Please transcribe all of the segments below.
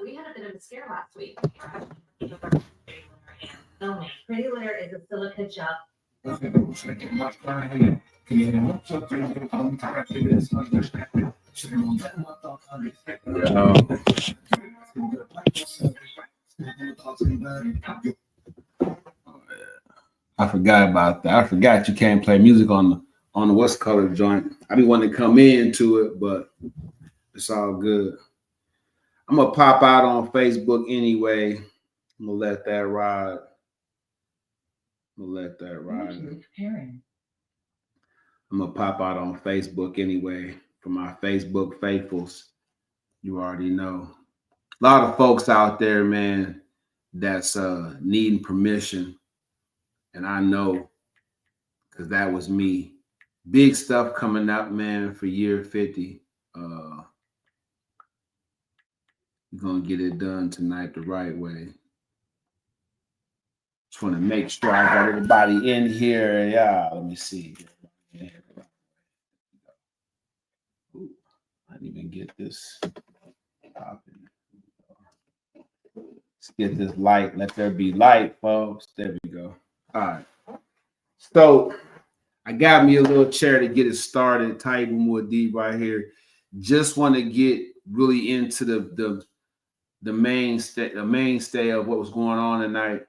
We had a bit of a scare last week. Pretty Litter is a silica gel. I forgot about that. I forgot you can't play music on the what's color joint. I be wanting to come into it, but it's all good. I'm gonna pop out on Facebook anyway. I'm gonna let that ride. I'm gonna pop out on Facebook anyway for my Facebook faithfuls. You already know. A lot of folks out there, man, that's needing permission. And I know, because that was me. Big stuff coming up, man, for year 50. We're going to get it done tonight the right way. Just want to make sure I got everybody in here. Yeah, let me see. Ooh, I didn't even get this popping. Let's get this light. Let there be light, folks. There we go. All right. So I got me a little chair to get it started. Taibu Mu'addib right here. Just want to get really into the mainstay of what was going on tonight.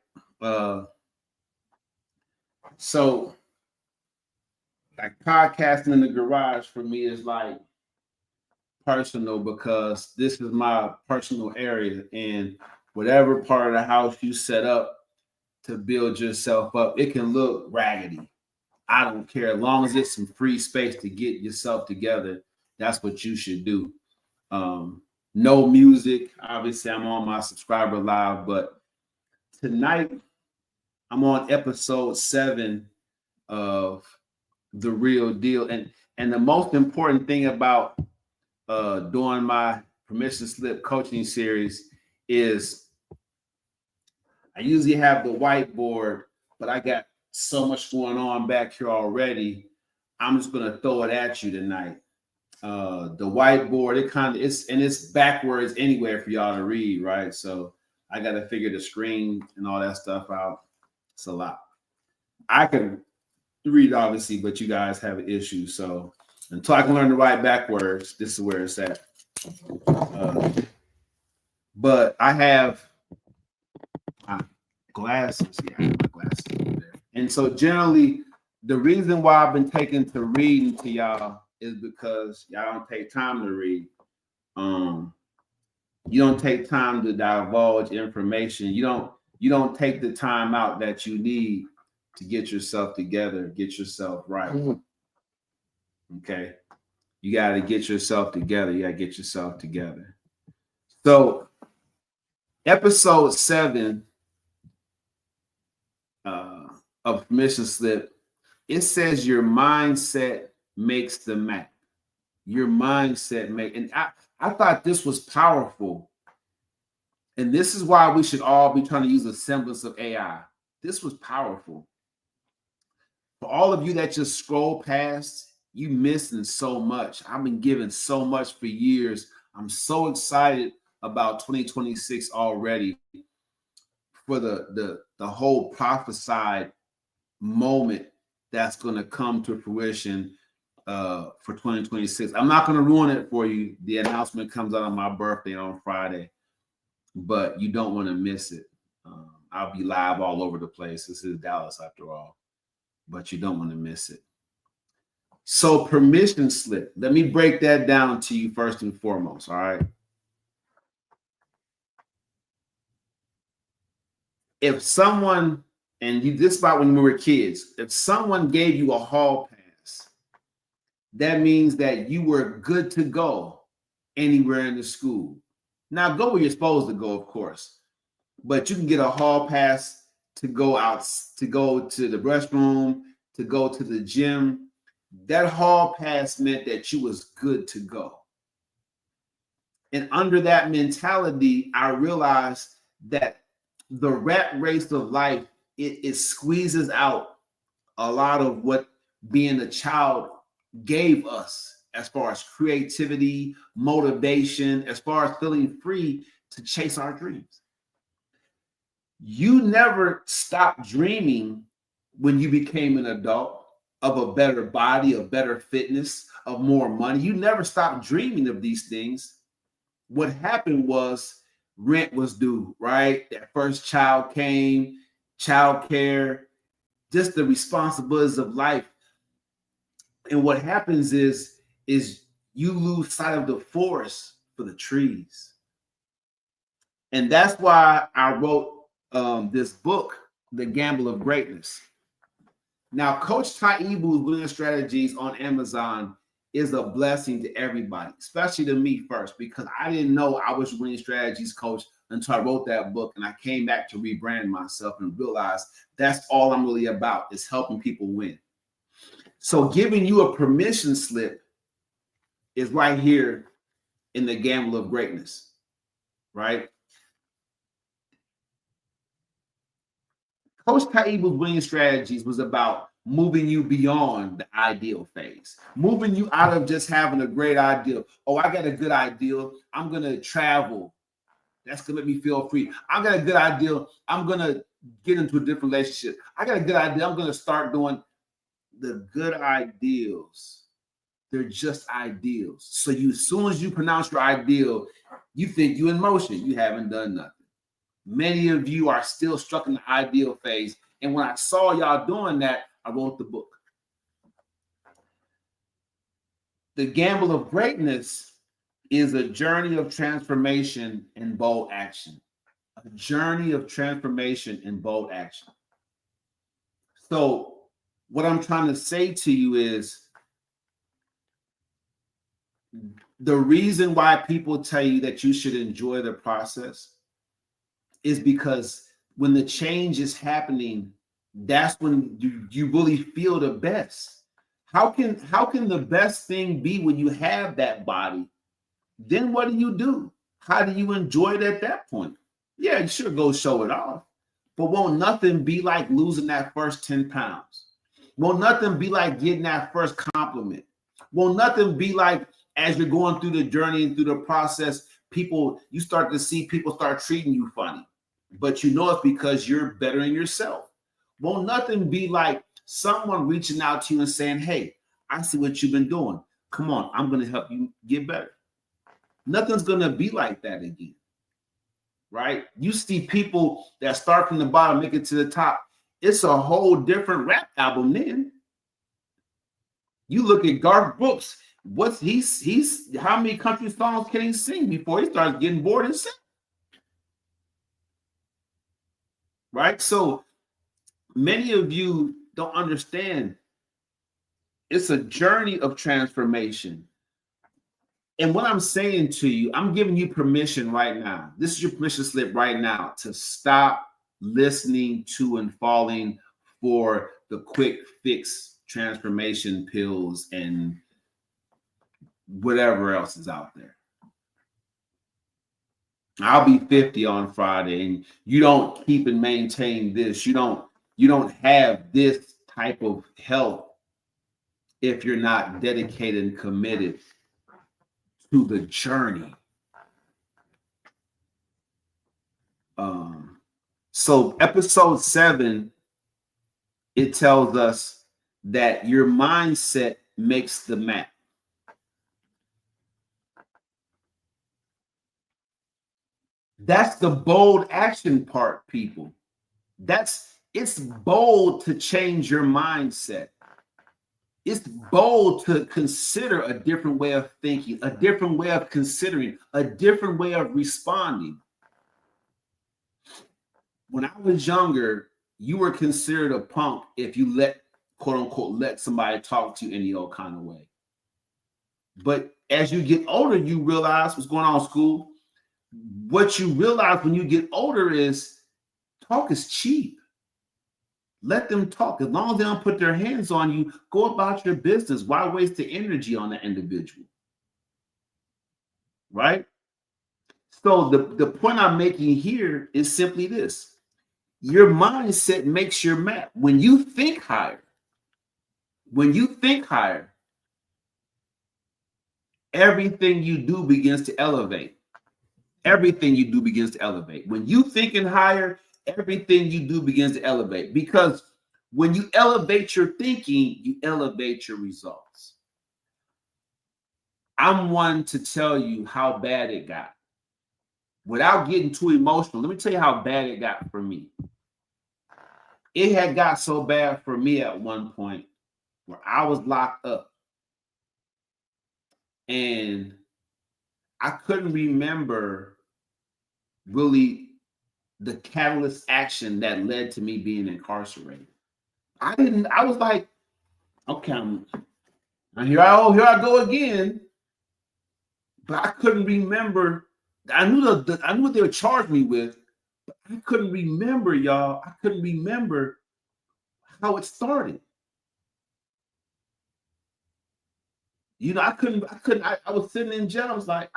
So like podcasting in the garage for me is like personal, because this is my personal area, and whatever part of the house you set up to build yourself up, it can look raggedy. I don't care. As long as it's some free space to get yourself together, that's what you should do. No music. Obviously, I'm on my subscriber live, but tonight I'm on episode 7 of The Real Deal. And the most important thing about doing my permission slip coaching series is I usually have the whiteboard, but I got so much going on back here already. I'm just going to throw it at you tonight. The whiteboard, it's backwards anywhere for y'all to read, right? So I got to figure the screen and all that stuff out. It's a lot. I can read, obviously, but you guys have an issue. So until I can learn to write backwards, this is where it's at. But I have glasses. Yeah, I have my glasses over there. And so generally, the reason why I've been taking to reading to y'all is because y'all don't take time to read. You don't take time to divulge information. You don't take the time out that you need to get yourself together, get yourself right. Okay. You got to get yourself together. You got to get yourself together. So episode 7 of permission slip, it says your mindset makes the map. Your mindset and I thought this was powerful. And this is why we should all be trying to use a semblance of AI. This was powerful. For all of you that just scroll past, you missing so much. I've been giving so much for years. I'm so excited about 2026 already for the whole prophesied moment that's going to come to fruition for 2026. I'm not going to ruin it for you. The announcement comes out on my birthday on Friday, but you don't want to miss it. I'll be live all over the place. This is Dallas after all, but you don't want to miss it. So permission slip. Let me break that down to you first and foremost. All right. If someone, and this about when we were kids, if someone gave you a hall pass, that means that you were good to go anywhere in the school. Now go where you're supposed to go, of course, but you can get a hall pass to go out, to go to the restroom, to go to the gym. That hall pass meant that you was good to go. And under that mentality, I realized that the rat race of life, it squeezes out a lot of what being a child gave us as far as creativity, motivation, as far as feeling free to chase our dreams. You never stopped dreaming when you became an adult of a better body, of better fitness, of more money. You never stopped dreaming of these things. What happened was rent was due, right? That first child came, child care, just the responsibilities of life. And what happens is you lose sight of the forest for the trees. And that's why I wrote this book, The Gamble of Greatness. Now, Coach Taibu's winning strategies on Amazon is a blessing to everybody, especially to me first, because I didn't know I was winning strategies coach until I wrote that book, and I came back to rebrand myself and realized that's all I'm really about, is helping people win. So giving you a permission slip is right here in the Gamble of Greatness, right? Coach Taibu's winning strategies was about moving you beyond the ideal phase, moving you out of just having a great idea. Oh, I got a good idea. I'm going to travel. That's going to make me feel free. I got a good idea. I'm going to get into a different relationship. I got a good idea. I'm going to start doing the good ideals. They're just ideals. So as soon as you pronounce your ideal, you think you're in motion. You haven't done nothing. Many of you are still stuck in the ideal phase. And when I saw y'all doing that, I wrote the book. The Gamble of Greatness is a journey of transformation and bold action. A journey of transformation and bold action. So what I'm trying to say to you is the reason why people tell you that you should enjoy the process is because when the change is happening, that's when you really feel the best. How can the best thing be when you have that body? Then what do? How do you enjoy it at that point? Yeah, you should go show it off. But won't nothing be like losing that first 10 pounds? Won't nothing be like getting that first compliment? Won't nothing be like, as you're going through the journey and through the process, you start to see people start treating you funny, but you know it's because you're bettering yourself. Won't nothing be like someone reaching out to you and saying, hey, I see what you've been doing. Come on, I'm going to help you get better. Nothing's going to be like that again, right? You see people that start from the bottom, make it to the top. It's a whole different rap album then. You look at Garth Brooks. He's how many country songs can he sing before he starts getting bored and sick? Right? So many of you don't understand. It's a journey of transformation. And what I'm saying to you, I'm giving you permission right now. This is your permission slip right now to stop listening to and falling for the quick fix transformation pills and whatever else is out there. I'll be 50 on Friday, and you don't keep and maintain this. You don't have this type of health if you're not dedicated and committed to the journey. So episode 7, it tells us that your mindset makes the map. That's the bold action part, people. It's bold to change your mindset. It's bold to consider a different way of thinking, a different way of considering, a different way of responding. When I was younger, you were considered a punk if you quote unquote, let somebody talk to you any old kind of way. But as you get older, you realize what's going on in school. What you realize when you get older is talk is cheap. Let them talk. As long as they don't put their hands on you, go about your business. Why waste the energy on that individual? Right? So the point I'm making here is simply this. Your mindset makes your map. When you think higher, everything you do begins to elevate. Everything you do begins to elevate. When you thinking higher, everything you do begins to elevate. Because when you elevate your thinking, you elevate your results. I'm one to tell you how bad it got. Without getting too emotional, let me tell you how bad it got for me. It had got so bad for me at one point where I was locked up and I couldn't remember really the catalyst action that led to me being incarcerated. I was like, okay, here I go again. But I couldn't remember. I knew what they would charge me with, but I couldn't remember, y'all. I couldn't remember how it started. I was sitting in jail. I was like,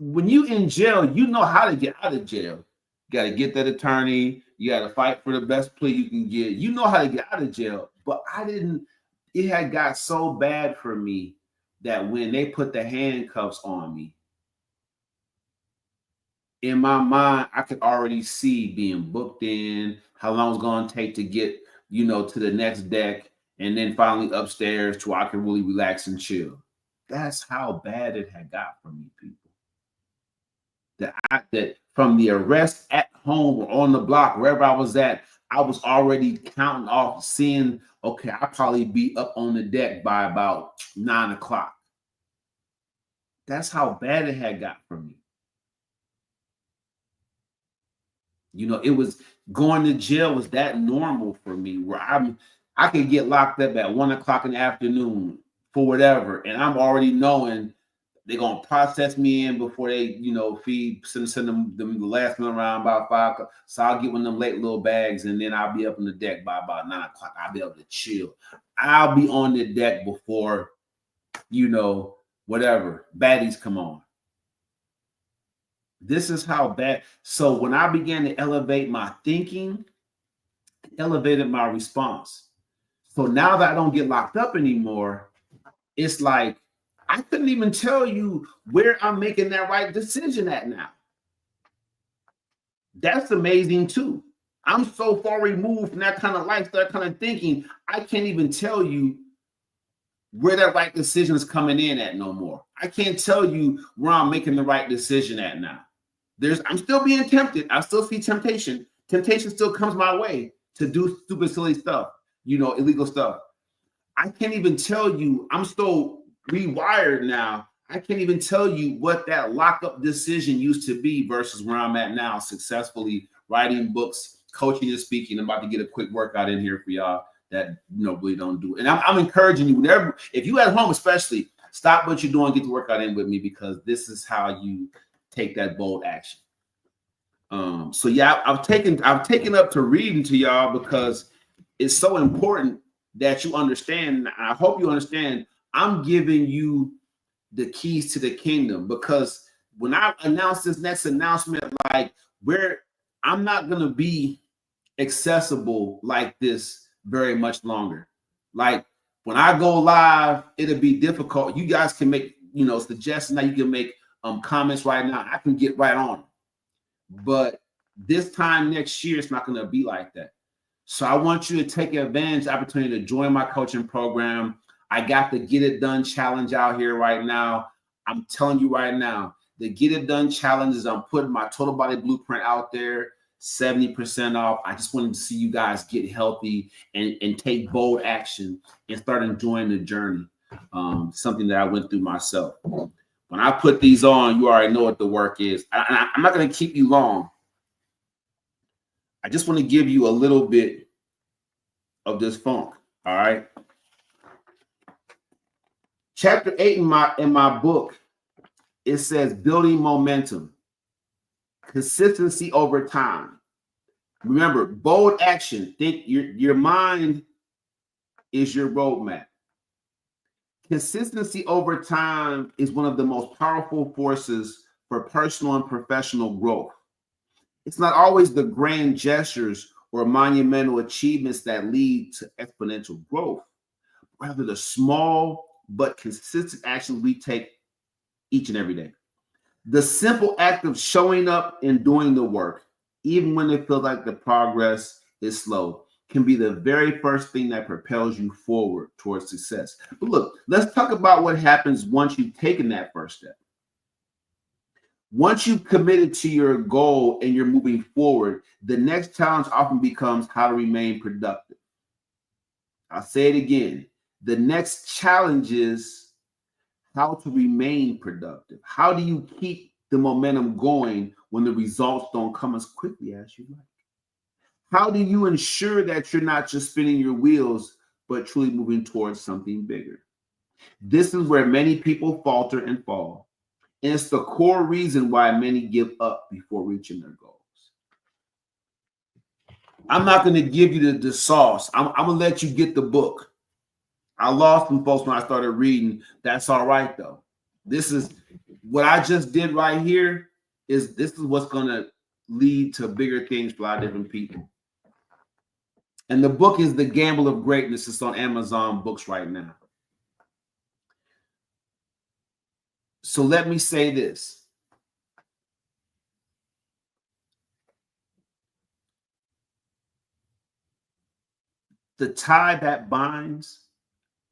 when you in jail, you know how to get out of jail. You got to get that attorney. You got to fight for the best plea you can get. You know how to get out of jail. But I didn't. It had got so bad for me that when they put the handcuffs on me, in my mind, I could already see being booked in, how long it's going to take to get, to the next deck, and then finally upstairs to where I can really relax and chill. That's how bad it had got for me, people. That from the arrest at home or on the block, wherever I was at, I was already counting off, seeing, okay, I'll probably be up on the deck by about 9 o'clock. That's how bad it had got for me. It was going to jail was that normal for me, where I could get locked up at 1 o'clock in the afternoon for whatever, and I'm already knowing they're gonna process me in before they, send them the last one around about 5 o'clock. So I'll get one of them late little bags, and then I'll be up on the deck by about 9 o'clock. I'll be able to chill. I'll be on the deck before, whatever baddies come on. This is how bad. So when I began to elevate my thinking, it elevated my response. So now that I don't get locked up anymore, it's like I couldn't even tell you where I'm making that right decision at now. That's amazing too. I'm so far removed from that kind of lifestyle, that kind of thinking, I can't even tell you where that right decision is coming in at no more. I can't tell you where I'm making the right decision at now. I'm still being tempted. I still see temptation. Temptation still comes my way to do stupid, silly stuff, illegal stuff. I can't even tell you. I'm still rewired now. I can't even tell you what that lockup decision used to be versus where I'm at now, successfully writing books, coaching and speaking. I'm about to get a quick workout in here for y'all that really don't do it. And I'm encouraging you, whenever, if you at home especially, stop what you're doing, get the workout in with me, because this is how you take that bold action. So yeah, I've taken up to reading to y'all because it's so important that you understand. And I hope you understand. I'm giving you the keys to the kingdom, because when I announce this next announcement, I'm not gonna be accessible like this very much longer. Like when I go live, it'll be difficult. You guys can make suggestions. Now you can make comments right now. I can get right on. But this time next year, it's not going to be like that. So I want you to take advantage of the opportunity to join my coaching program. I got the Get It Done Challenge out here right now. I'm telling you right now, the Get It Done Challenge is I'm putting my total body blueprint out there, 70% off. I just wanted to see you guys get healthy and take bold action and start enjoying the journey. Something that I went through myself. When I put these on, you already know what the work is. I'm not going to keep you long. I just want to give you a little bit of this funk. All right. Chapter 8 in my book, it says building momentum, consistency over time. Remember, bold action. Think your mind is your roadmap. Consistency over time is one of the most powerful forces for personal and professional growth. It's not always the grand gestures or monumental achievements that lead to exponential growth. Rather, the small but consistent actions we take each and every day. The simple act of showing up and doing the work, even when it feels like the progress is slow, can be the very first thing that propels you forward towards success. But look, let's talk about what happens once you've taken that first step. Once you've committed to your goal and you're moving forward, the next challenge often becomes how to remain productive. I'll say it again. The next challenge is how to remain productive. How do you keep the momentum going when the results don't come as quickly as you like? How do you ensure that you're not just spinning your wheels, but truly moving towards something bigger? This is where many people falter and fall. And it's the core reason why many give up before reaching their goals. I'm not going to give you the sauce. I'm going to let you get the book. I lost some folks when I started reading. That's all right, though. This is what I just did right here. This is what's going to lead to bigger things for a lot of different people. And the book is The Gamble of Greatness. It's on Amazon Books right now. So let me say this. The tie that binds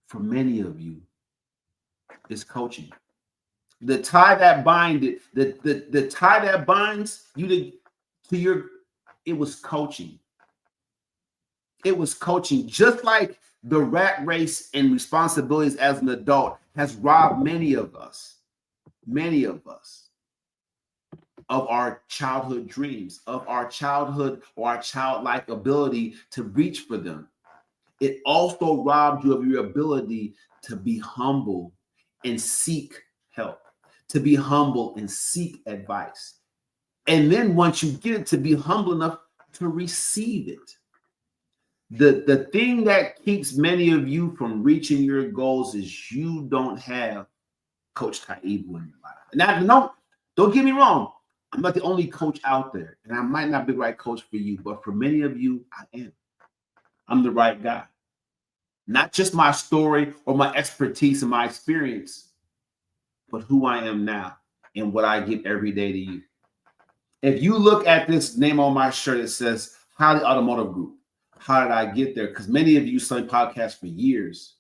for many of you is coaching. The tie that binds the tie that binds you to your, it was coaching. It was coaching. Just like the rat race and responsibilities as an adult has robbed many of us of our childhood dreams, of our childhood or our childlike ability to reach for them. It also robbed you of your ability to be humble and seek help, to be humble and seek advice. And then once you get it, to be humble enough to receive it. The thing that keeps many of you from reaching your goals is you don't have Coach Taibu in your life. Now, no, don't get me wrong. I'm not the only coach out there, and I might not be the right coach for you, but for many of you, I am. I'm the right guy. Not just my story or my expertise and my experience, but who I am now and what I give every day to you. If you look at this name on my shirt, it says Highly Automotive Group. How did I get there? Because many of you study podcasts for years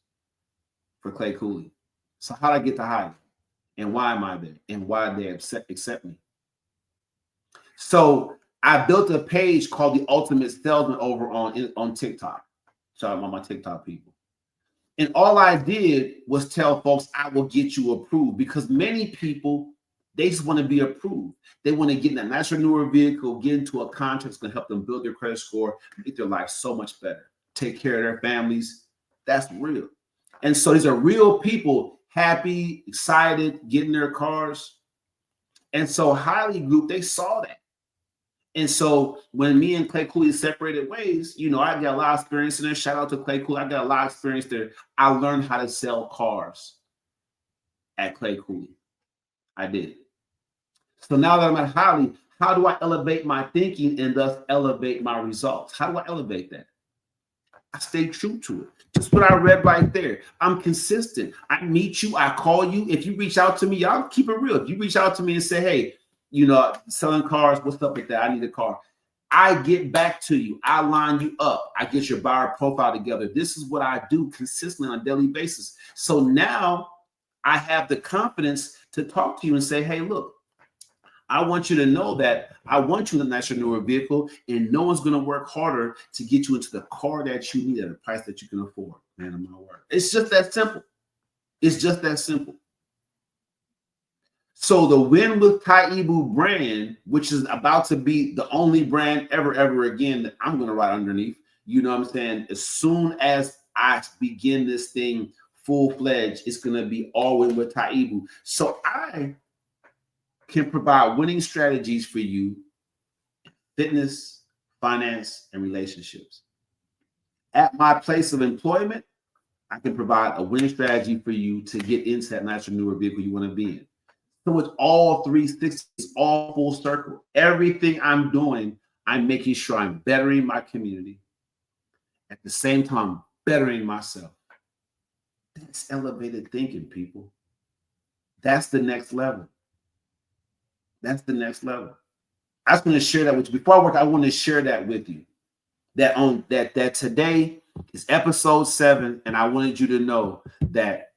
for Clay Cooley. So how did I get to Highly? And why am I there? And why did they accept me? So I built a page called The Ultimate Salesman over on TikTok. Shout out to my TikTok people. And all I did was tell folks I will get you approved, because many people, they just want to be approved. They want to get in that nicer, newer vehicle, get into a contract that's going to help them build their credit score, make their life so much better, take care of their families. That's real. And so these are real people, happy, excited, getting their cars. And so Highly Group, they saw that. And so when me and Clay Cooley separated ways, I got a lot of experience in there. Shout out to Clay Cooley. I got a lot of experience there. I learned how to sell cars at Clay Cooley. I did. So now that I'm at Highly, how do I elevate my thinking and thus elevate my results? How do I elevate that? I stay true to it. Just what I read right there. I'm consistent. I meet you. I call you. If you reach out to me, y'all keep it real. If you reach out to me and say, hey, selling cars, what's up with that? I need a car. I get back to you. I line you up. I get your buyer profile together. This is what I do consistently on a daily basis. So now I have the confidence to talk to you and say, hey, look, I want you to know that I want you in a nicer, newer vehicle, and no one's going to work harder to get you into the car that you need at a price that you can afford. Man, I'm not worried. It's just that simple. It's just that simple. So the Win With Taibu brand, which is about to be the only brand ever again that I'm going to write underneath, you know what I'm saying? As soon as I begin this thing full-fledged, it's going to be all Win With Taibu. So I can provide winning strategies for you in fitness, finance, and relationships. At my place of employment, I can provide a winning strategy for you to get into that nicer, newer vehicle you want to be in. So it's all 360, it's all full circle. Everything I'm doing, I'm making sure I'm bettering my community. At the same time, bettering myself. That's elevated thinking, people. That's the next level. That's the next level. I was going to share that with you. Before I work, I want to share that with you. That today is episode 7, and I wanted you to know that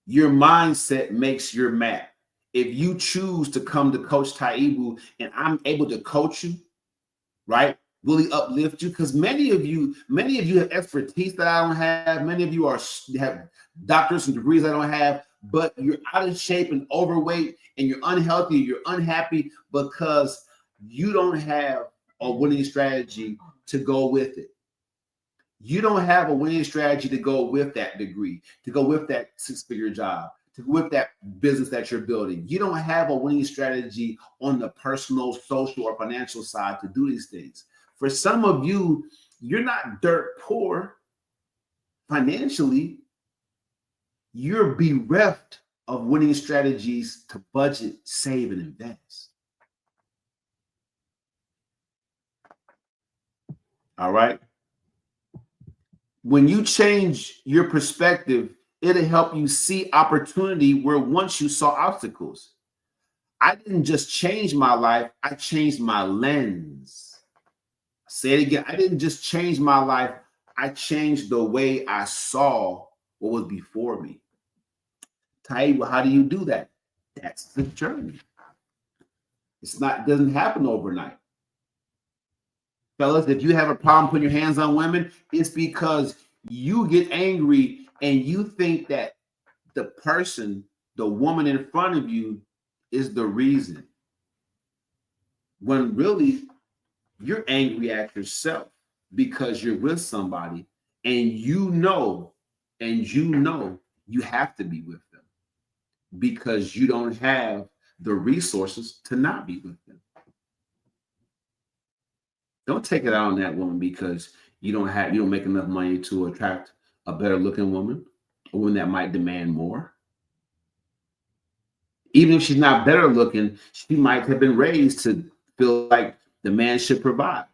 your mindset makes your map. If you choose to come to Coach Taibu and I'm able to coach you, right? Really uplift you, because many of you have expertise that I don't have. Many of you have doctorates and degrees I don't have, but you're out of shape and overweight and you're unhealthy, you're unhappy because you don't have a winning strategy to go with it. You don't have a winning strategy to go with that degree, to go with that 6-figure job, to go with that business that you're building. You don't have a winning strategy on the personal, social, or financial side to do these things. For some of you, you're not dirt poor financially. You're bereft of winning strategies to budget, save, and invest. All right. When you change your perspective, it'll help you see opportunity where once you saw obstacles. I didn't just change my life, I changed my lens. Say it again. I didn't just change my life, I changed the way I saw what was before me. Taibu, how do you do that? That's the journey. It doesn't happen overnight. Fellas, if you have a problem putting your hands on women, it's because you get angry and you think that the person, the woman in front of you, is the reason. When really, you're angry at yourself because you're with somebody and you know you have to be with them because you don't have the resources to not be with them. Don't take it out on that woman because you don't make enough money to attract a better looking woman, or one that might demand more. Even if she's not better looking, she might have been raised to feel like the man should provide.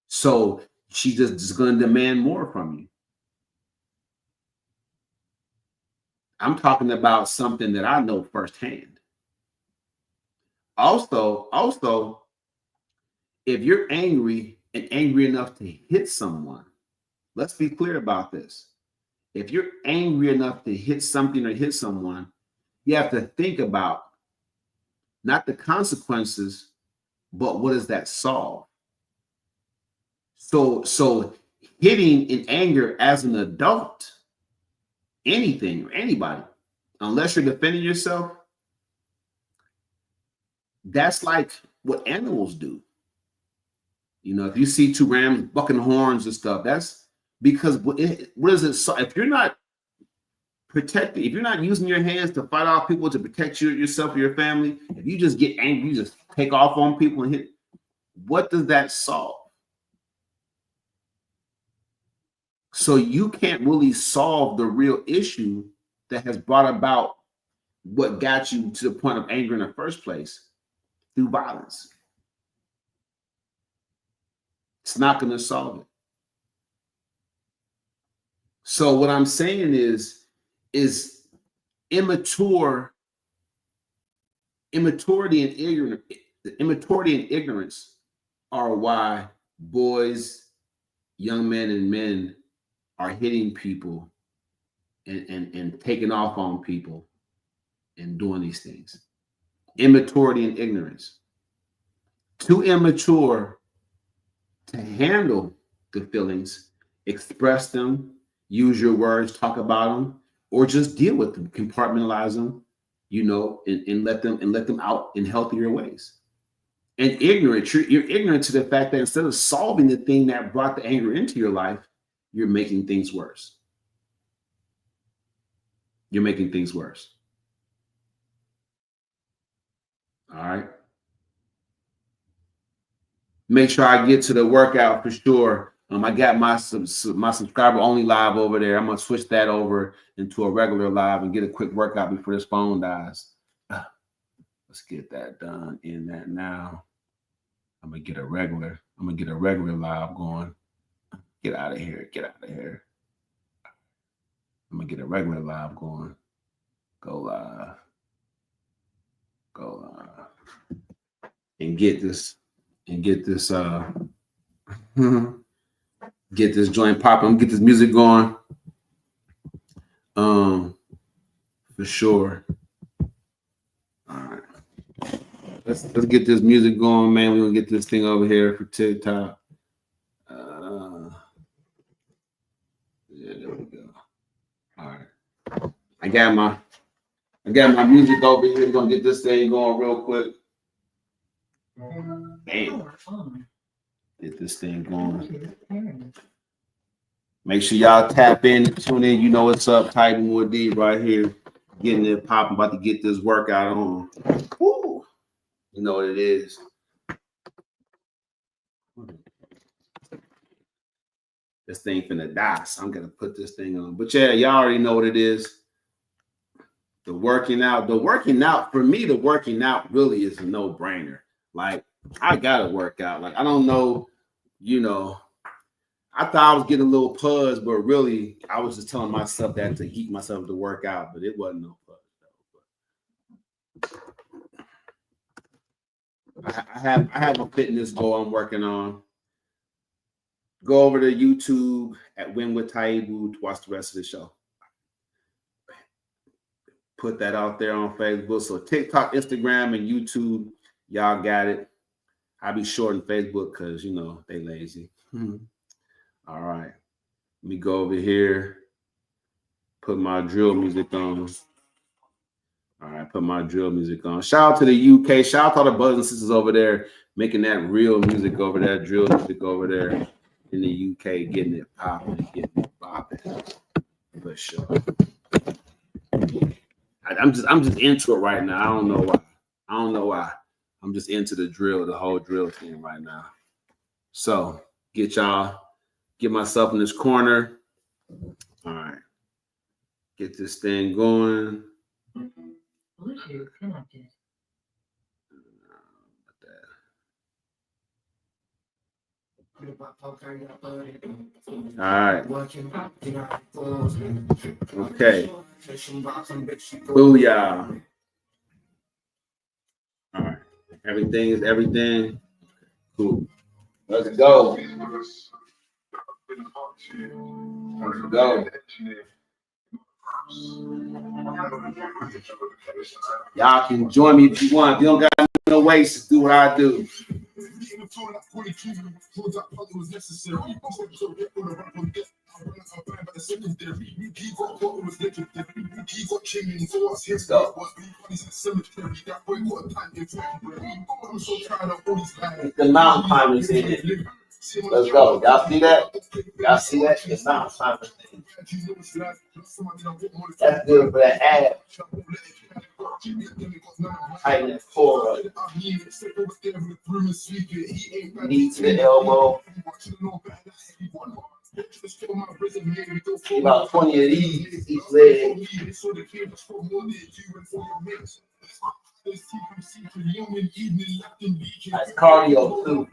So she's just going to demand more from you. I'm talking about something that I know firsthand. Also, if you're angry and angry enough to hit someone, let's be clear about this. If you're angry enough to hit something or hit someone, you have to think about not the consequences, but what does that solve? So hitting in anger as an adult, anything or anybody, unless you're defending yourself, that's like what animals do. You know, if you see two rams bucking horns and stuff, that's because what is it? So if you're not protecting, if you're not using your hands to fight off people to protect yourself or your family, if you just get angry, you just take off on people and hit, what does that solve? So you can't really solve the real issue that has brought about what got you to the point of anger in the first place through violence. It's not going to solve it. So what I'm saying is immaturity and ignorance are why boys, young men and men are hitting people and taking off on people and doing these things. Immaturity and ignorance. Too immature to handle the feelings, express them, use your words, talk about them, or just deal with them, compartmentalize them, and let them out in healthier ways. And ignorant, you're ignorant to the fact that instead of solving the thing that brought the anger into your life, you're making things worse. You're making things worse. All right. Make sure I get to the workout for sure. I got my subscriber only live over there. I'm gonna switch that over into a regular live and get a quick workout before this phone dies. Let's get that done in that now. I'm gonna get a regular live going. Get out of here. I'm gonna get a regular live going. Go live. Go live. And get this get this joint popping, get this music going. For sure. All right. Let's get this music going, man. We're gonna get this thing over here for TikTok. Yeah, there we go. All right. I got my music over here. We're gonna get this thing going real quick. Bam. Get this thing going. Make sure y'all tap in, tune in. You know what's up, Taibu Mu'addib right here. Getting it popping, about to get this workout on. Woo. You know what it is. This thing finna die, so I'm gonna put this thing on. But yeah, y'all already know what it is. The working out for me, the working out really is a no-brainer. Like, I gotta work out. Like, I don't know, I thought I was getting a little puzz, but really I was just telling myself that to heat myself to work out, but it wasn't no puzz though. I have a fitness goal I'm working on. Go over to YouTube at Win With Taibu to watch the rest of the show. Put that out there on Facebook. So TikTok, Instagram, and YouTube, y'all got it. I be shorting Facebook because, they lazy. All right. Let me go over here. Put my drill music on. All right, put my drill music on. Shout out to the UK. Shout out to all the brothers and sisters over there making that real music over there, drill music over there in the UK, getting it popping, getting it bopping. For sure. I'm just into it right now. I don't know why. I'm just into the whole drill thing right now. So get myself in this corner. All right. Get this thing going. Bluetooth connected. All right. Okay. Booyah. All right. Everything is everything. Cool. Let's go. Let's go. Y'all can join me if you want. If you don't got no ways to do what I do. Let's go. The mountain climbers in it. Let's go. Y'all see that? It's not climbers. That's good for that ab. Tighten that core up. Knee to the elbow. About 20 of these each leg. That's cardio too.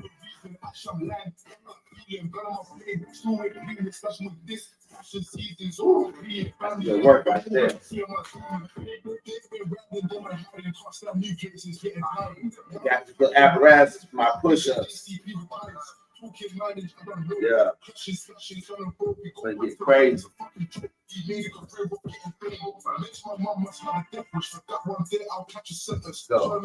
Good work right there. Got the apparatus for my push-ups. Yeah. Let's get crazy. Let's go.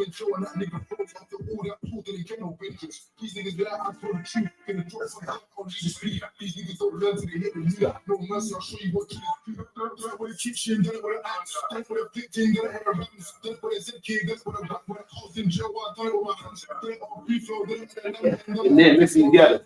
And then mixing together.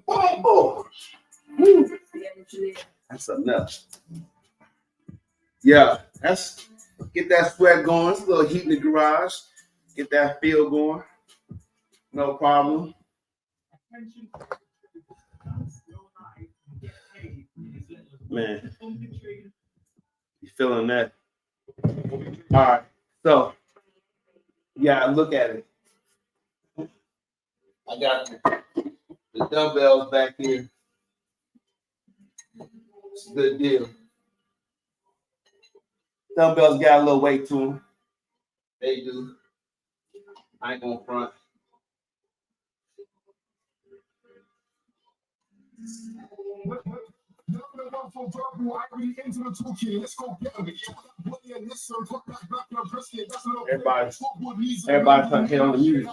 Oh, that's enough. Yeah, get that sweat going. It's a little heat in the garage. Get that feel going. No problem. Man, you feeling that? All right. So, yeah, look at it. I got the dumbbells back here. It's a good deal. Dumbbells got a little weight to them. They do. I ain't gonna front. Everybody trying to hit on the music.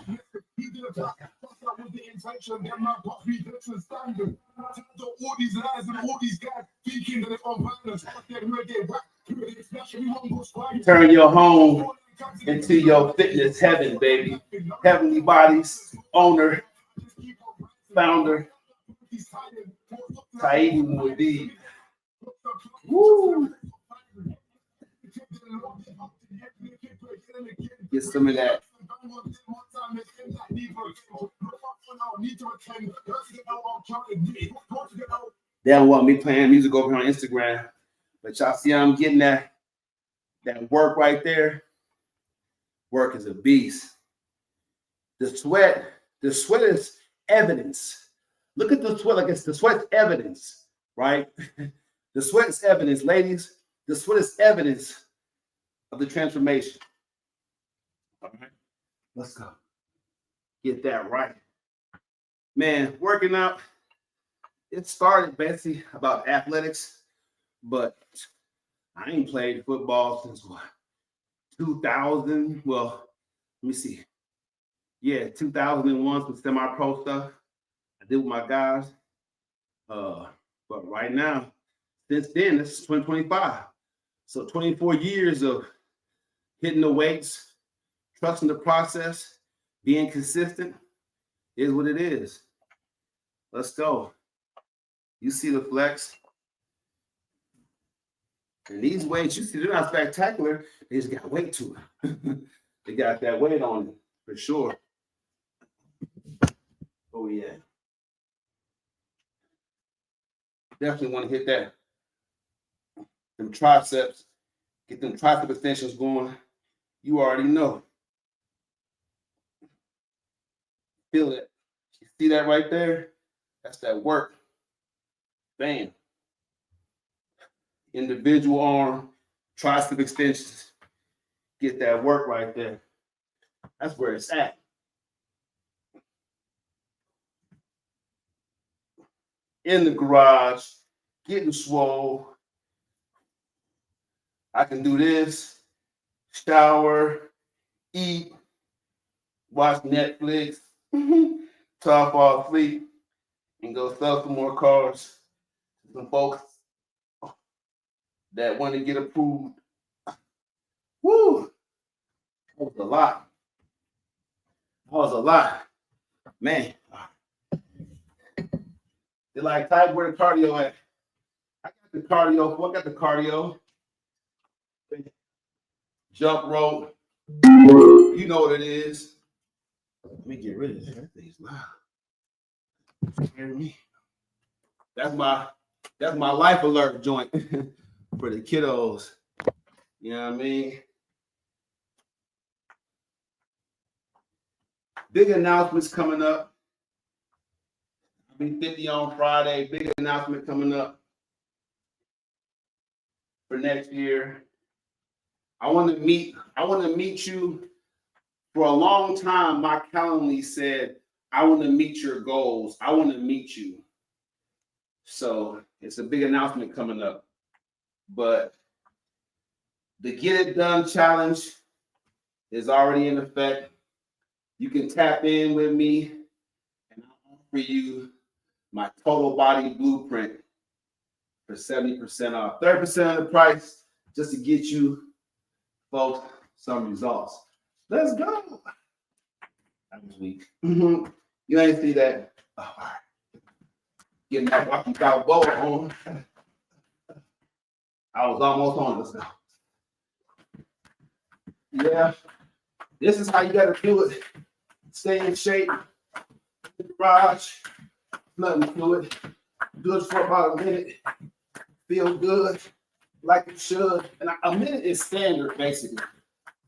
Turn your home into your fitness heaven, baby. Heavenly Bodies owner, founder, Taibu Mu'addib. Woo! Get some of that. They don't want me playing music over on Instagram, but y'all see I'm getting that work right there. Work is a beast. The sweat is evidence. Look at the sweat, like it's the sweat's evidence, right? The sweat is evidence, ladies. The sweat is evidence of the transformation. All right, let's go. Get that right. Man, working out, it started basically about athletics, but I ain't played football since what? 2000. Well, let me see. Yeah, 2001, some semi-pro stuff I did with my guys. But right now, since then, this is 2025. So 24 years of hitting the weights, trusting the process, being consistent is what it is. Let's go. You see the flex. And these weights, you see, they're not spectacular. They just got weight to it. They got that weight on it, for sure. Oh, yeah. Definitely want to hit that. Them triceps. Get them tricep extensions going. You already know. Feel it. You see that right there? That's that work. Bam. Individual arm, tricep extensions. Get that work right there. That's where it's at. In the garage, getting swole. I can do this, shower, eat, watch Netflix, till I fall asleep, and go sell some more cars to some folks that want to get approved. Woo! That was a lot. That was a lot. Man. They're like, Type, where the cardio at? I got the cardio. I got the cardio. Jump rope. You know what it is. Let me get rid of this. That thing's loud. Hear me? That's my life alert joint for the kiddos. You know what I mean? Big announcements coming up. I'll be 50 on Friday. Big announcement coming up for next year. I want to meet you. For a long time, my Calendly said, I want to meet your goals. I want to meet you. So it's a big announcement coming up. But the Get It Done challenge is already in effect. You can tap in with me and I'll offer you my total body blueprint for 70% off. 30% of the price just to get you folks some results. Let's go. That was weak. You ain't see that. Oh, all right. Getting that Rocky Balboa on. I was almost on. Let's go. Yeah. This is how you got to do it. Stay in shape. In the garage. Nothing to it. Do it for about a minute. Feel good. like you should. And a minute is standard, basically.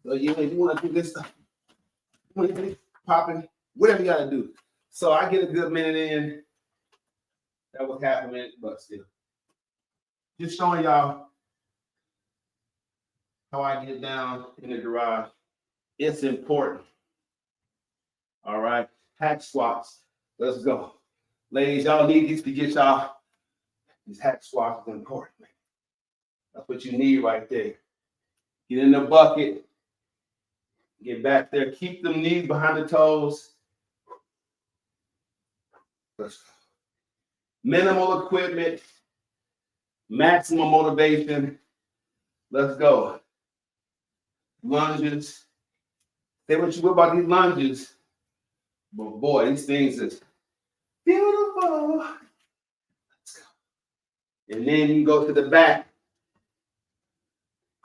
So you want to do this stuff, you want to get it popping, whatever you got to do. So I get a good minute in. That was half a minute, but still. Just showing y'all how I get down in the garage. It's important. All right. Hack squats. Let's go. Ladies, y'all need these to get y'all. These hack squats are important, man. That's what you need right there. Get in the bucket. Get back there. Keep them knees behind the toes. Let's go. Minimal equipment. Maximum motivation. Let's go. Lunges. Say what you will about these lunges. But boy, these things is beautiful. Let's go. And then you go to the back.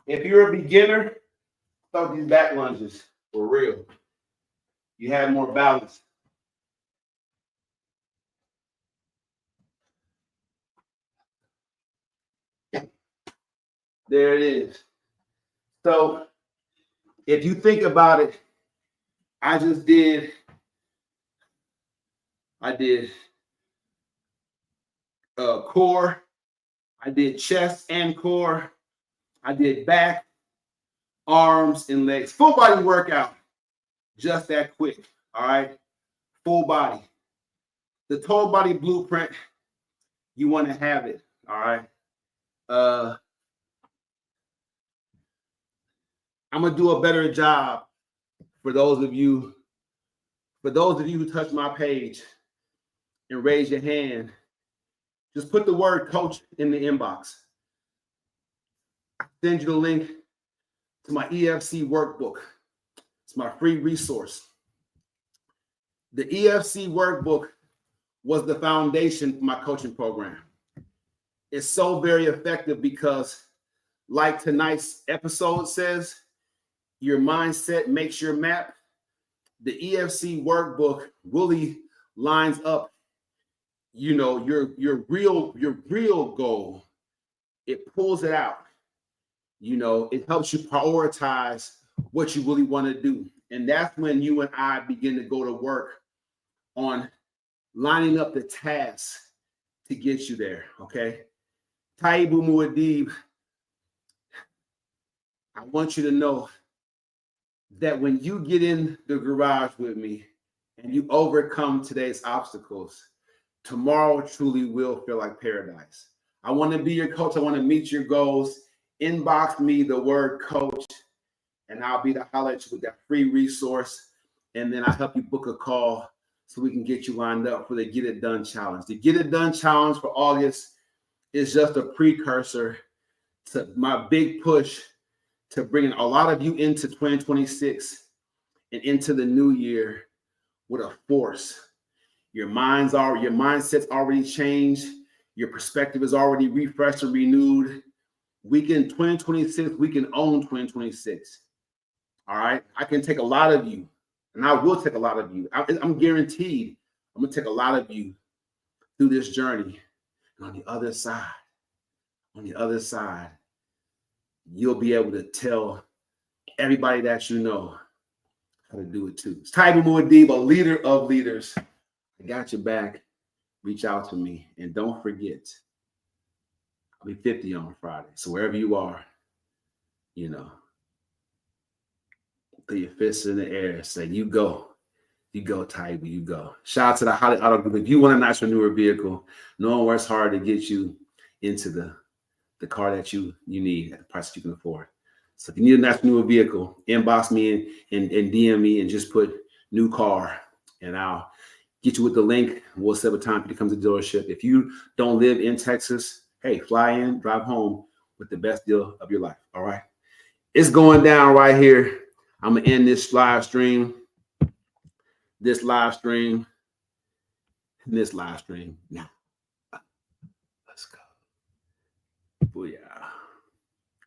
If you're a beginner, start these back lunges for real. You have more balance. There it is. So if you think about it, I did core, I did chest and core, I did back, arms, and legs. Full body workout, just that quick, all right? Full body. The total body blueprint, you want to have it, all right? I'm gonna do a better job for those of you who touch my page and raise your hand. Just put the word coach in the inbox. I send you the link to my EFC workbook. It's my free resource. The EFC workbook was the foundation for my coaching program. It's so very effective because, like tonight's episode says, your mindset makes your map. The EFC workbook really lines up, you know, your real goal. It pulls it out. You know, it helps you prioritize what you really want to do. And that's when you and I begin to go to work on lining up the tasks to get you there, okay? Taibu Mu'addib, I want you to know that when you get in the garage with me and you overcome today's obstacles, tomorrow truly will feel like paradise. I want to be your coach. I want to meet your goals. Inbox me the word coach, and I'll be the highlight with that free resource. And then I'll help you book a call so we can get you lined up for the Get It Done Challenge. The Get It Done Challenge for August is just a precursor to my big push to bringing a lot of you into 2026 and into the new year with a force. Your mindset's already changed. Your perspective is already refreshed and renewed. We can 2026, we can own 2026. All right. I can take a lot of you, and I will take a lot of you. I'm guaranteed I'm gonna take a lot of you through this journey. And on the other side, you'll be able to tell everybody that you know how to do it too. It's Taibu Mu'addib, a leader of leaders. I got your back. Reach out to me. And don't forget, I'll be 50 on Friday. So wherever you are, you know, put your fists in the air. Say, you go. You go, Taibu, you go. Shout out to the Holly Auto Group. If you want a nice newer vehicle, no one works hard to get you into the car that you need at the price that you can afford. So if you need a nice newer vehicle, inbox me and DM me and just put new car, and I'll get you with the link. We'll set up a time for you to come to the dealership. If you don't live in Texas, hey, fly in, drive home with the best deal of your life. All right. It's going down right here. I'm going to end this live stream now. Let's go. Booyah.